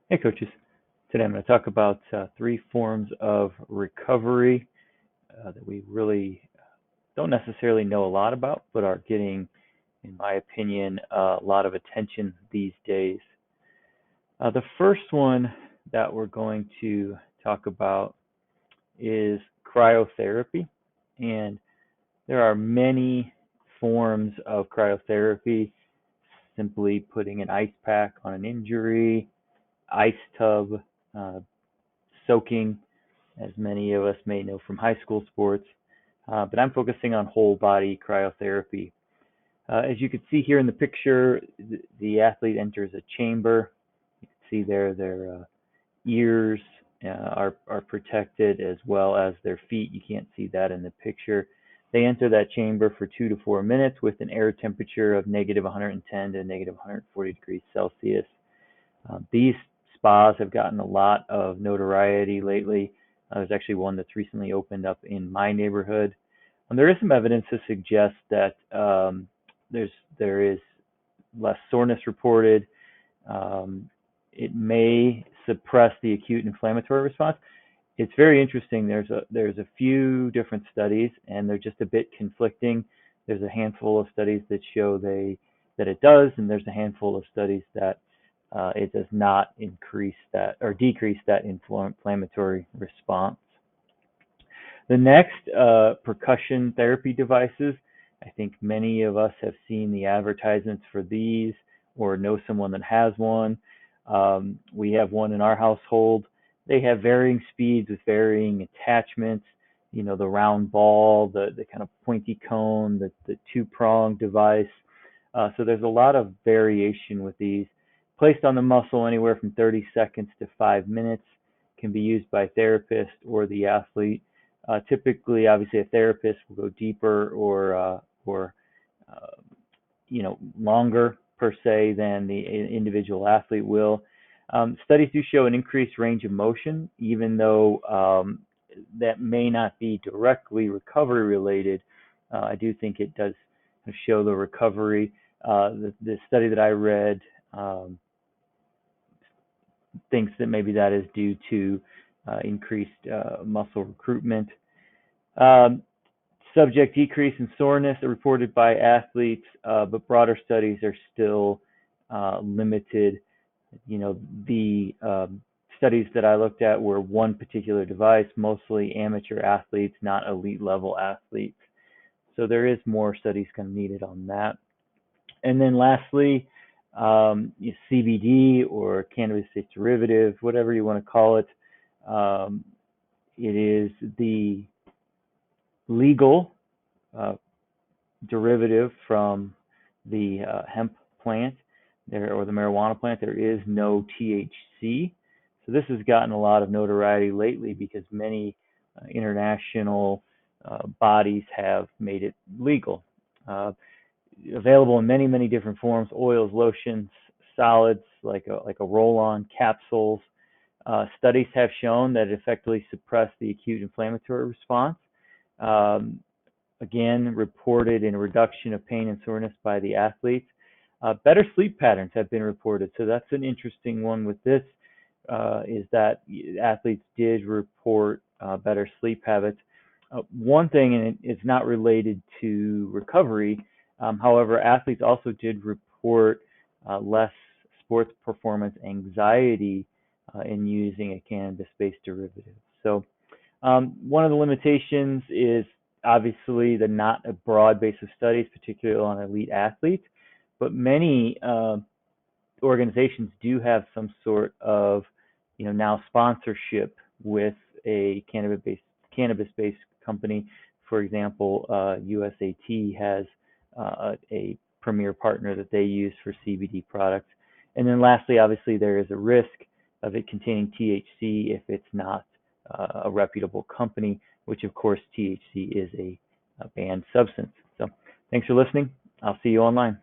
Hey, coaches. Today I'm going to talk about three forms of recovery that we really don't necessarily know a lot about, but are getting, in my opinion, a lot of attention these days. The first one that we're going to talk about is cryotherapy. And there are many forms of cryotherapy, simply putting an ice pack on an injury, ice tub, uh, soaking, as many of us may know from high school sports, but I'm focusing on whole body cryotherapy. As you can see here in the picture, the athlete enters a chamber. You can see there their ears are protected as well as their feet. You can't see that in the picture. They enter that chamber for 2 to 4 minutes with an air temperature of negative 110 to negative 140 degrees Celsius. These spas have gotten a lot of notoriety lately. There's actually one that's recently opened up in my neighborhood. There is some evidence to suggest that there is less soreness reported. Um, it may suppress the acute inflammatory response. It's very interesting. There's a few different studies, and they're just a bit conflicting. There's a handful of studies that show that it does, and there's a handful of studies that it does not increase that or decrease that inflammatory response. The next, percussion therapy devices. I think many of us have seen the advertisements for these or know someone that has one. We have one in our household. They have varying speeds with varying attachments. You know, the round ball, the kind of pointy cone, the two-prong device. So there's a lot of variation with these. Placed on the muscle anywhere from 30 seconds to 5 minutes, can be used by therapist or the athlete. Typically, obviously, a therapist will go deeper or uh, longer per se than the individual athlete will. Studies do show an increased range of motion, even though that may not be directly recovery related. I do think it does show the recovery. The study that I read thinks that maybe that is due to increased muscle recruitment. Um, Subject decrease in soreness are reported by athletes, but broader studies are still limited. You know, the studies that I looked at were one particular device, mostly amateur athletes, not elite level athletes. So there is more studies kind of needed on that. And then lastly, CBD or cannabis-based derivative, whatever you want to call it, um, it is the legal uh, derivative from the hemp plant there or the marijuana plant. There is no THC. So this has gotten a lot of notoriety lately because many international bodies have made it legal. Uh, Available in many, many different forms: oils, lotions, solids, like a roll-on, capsules. Studies have shown that it effectively suppress the acute inflammatory response. Um, Again, reported in a reduction of pain and soreness by the athletes. Better sleep patterns have been reported. So that's an interesting one with this, is that athletes did report better sleep habits. One thing, and it's not related to recovery, however, athletes also did report less sports performance anxiety in using a cannabis-based derivative. So one of the limitations is obviously the not a broad base of studies, particularly on elite athletes, but many organizations do have some sort of, now sponsorship with a cannabis-based company. For example, USAT has a premier partner that they use for CBD products. And then lastly, obviously, there is a risk of it containing THC if it's not a reputable company, which of course THC is a banned substance. So thanks for listening. I'll see you online.